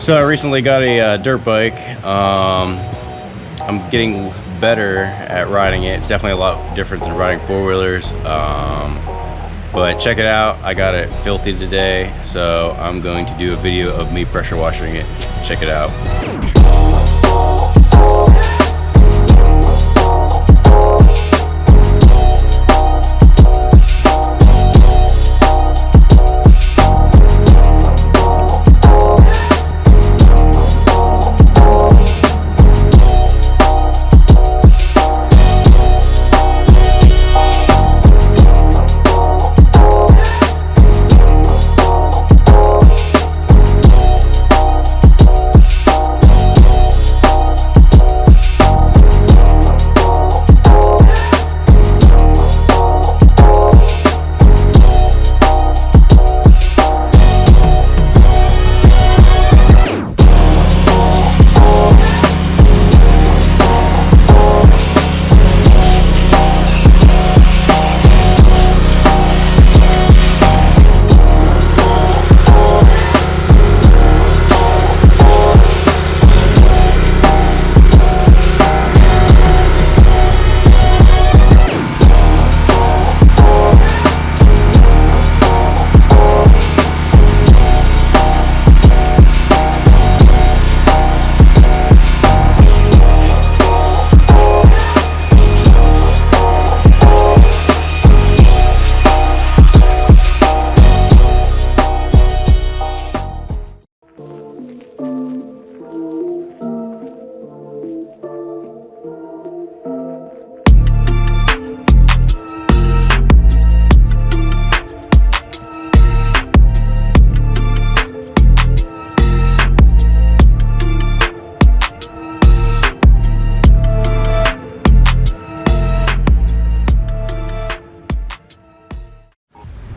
So I recently got a dirt bike. I'm getting better at riding it. It's definitely a lot different than riding four-wheelers. But check it out. I got it filthy today, so I'm going to do a video of me pressure washing it. Check it out.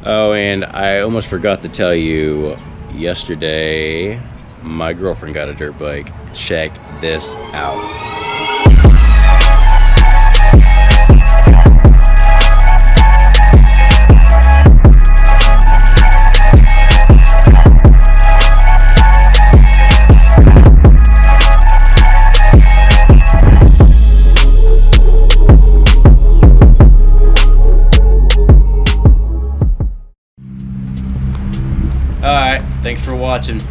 Oh, and I almost forgot to tell you, yesterday, my girlfriend got a dirt bike. Check this out. Alright, thanks for watching.